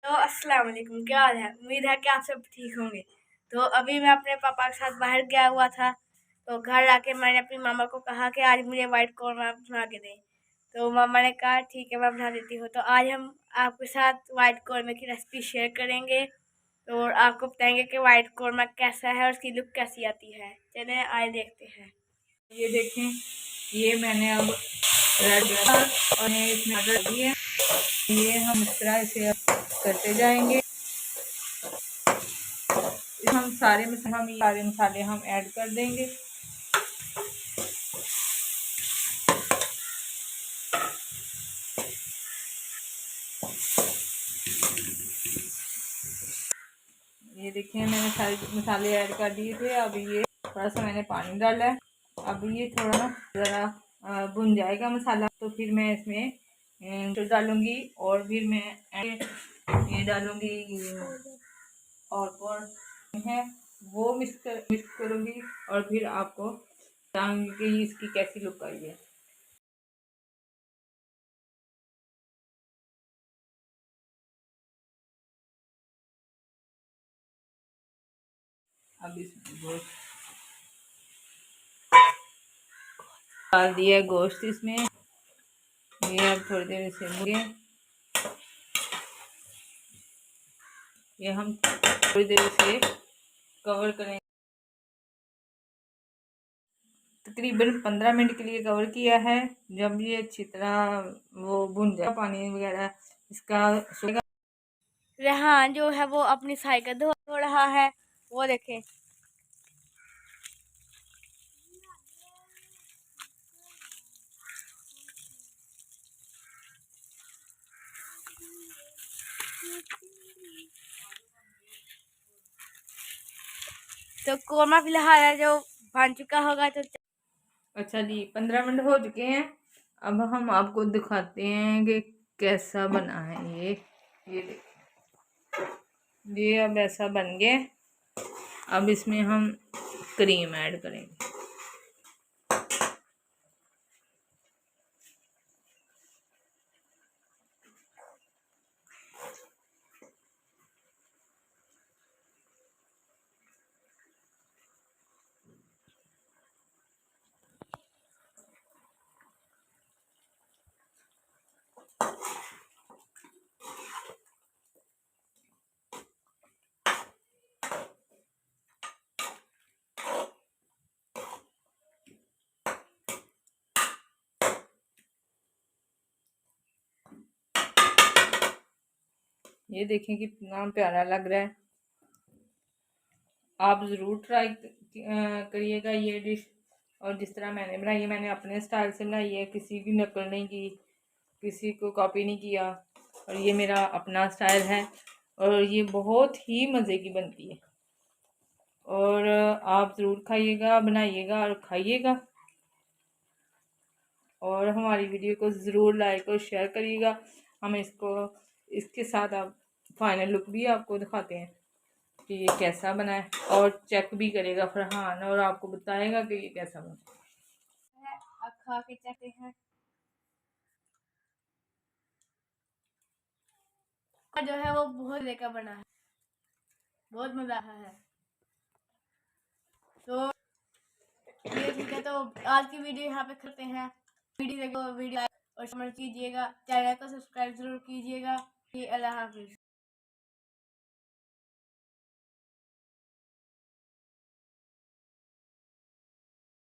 तो अस्सलाम वालेकुम, क्या हाल है। उम्मीद है कि आप सब ठीक होंगे। तो अभी मैं अपने पापा के साथ बाहर गया हुआ था। तो घर आके मैंने अपनी मामा को कहा कि आज मुझे वाइट कौरमा बना के दें। तो मामा ने कहा ठीक है, मैं बना देती हूँ। तो आज हम आपके साथ वाइट कौरमे की रेसिपी शेयर करेंगे और आपको बताएंगे कि वाइट कौरमा कैसा है और उसकी लुक कैसी आती है। चलिए आए देखते हैं। ये देखें, ये मैंने अब रेड और इसमें मटर दिए। ये हम इस तरह इसे करते जाएंगे। हम सारे मसाले हम ऐड कर देंगे। ये देखिए, मैंने सारे मसाले ऐड कर दिए थे। अब ये थोड़ा सा मैंने पानी डाला है। अब ये थोड़ा ना ज़रा भुन जाएगा मसाला, तो फिर मैं इसमें तो डालूंगी और फिर मैं ये डालूंगी और कौन है वो मिक्स करूंगी और फिर आपको बताऊंगी कि इसकी कैसी लुक आई है। अब इसमें गोश्त डाल दिया, गोश्त इसमें। ये अब थोड़ी देर इसे भूनिए। ये हम थोड़ी देर इसे कवर करेंगे, तकरीबन 15 मिनट के लिए कवर किया है। जब ये अच्छी तरह वो भुन जाए, पानी वगैरह इसका सूखेगा। रेहान जो है वो अपनी साइकिल धो रहा है, वो देखें। तो कौरमा फिलहाल है जो बन चुका होगा। तो अच्छा जी, 15 मिनट हो चुके हैं। अब हम आपको दिखाते हैं कि कैसा बना है ये देखिए, ये अब ऐसा बन गया। अब इसमें हम क्रीम ऐड करेंगे। ये देखें कितना प्यारा लग रहा है। आप ज़रूर ट्राई करिएगा ये डिश। और जिस तरह मैंने बनाई है, मैंने अपने स्टाइल से बनाई है, किसी की नकल नहीं की, किसी को कॉपी नहीं किया। और ये मेरा अपना स्टाइल है और ये बहुत ही मज़े की बनती है। और आप ज़रूर खाइएगा, बनाइएगा और खाइएगा। और हमारी वीडियो को ज़रूर लाइक और शेयर करिएगा। हम इसके साथ आप फाइनल लुक भी आपको दिखाते हैं कि ये कैसा बना है, और चेक भी करेगा फरहान और आपको बताएगा कि ये कैसा बना है, अब खा के चखते हैं। जो है वो बहुत लेकर बना है, बहुत मजा आया है। तो ये ठीक है, तो आज की वीडियो यहाँ पे करते हैं। वीडियो देखो, वीडियो और समझ कीजिएगा, चैनल को सब्सक्राइब जरूर कीजिएगा। अल्लाह हाफिज।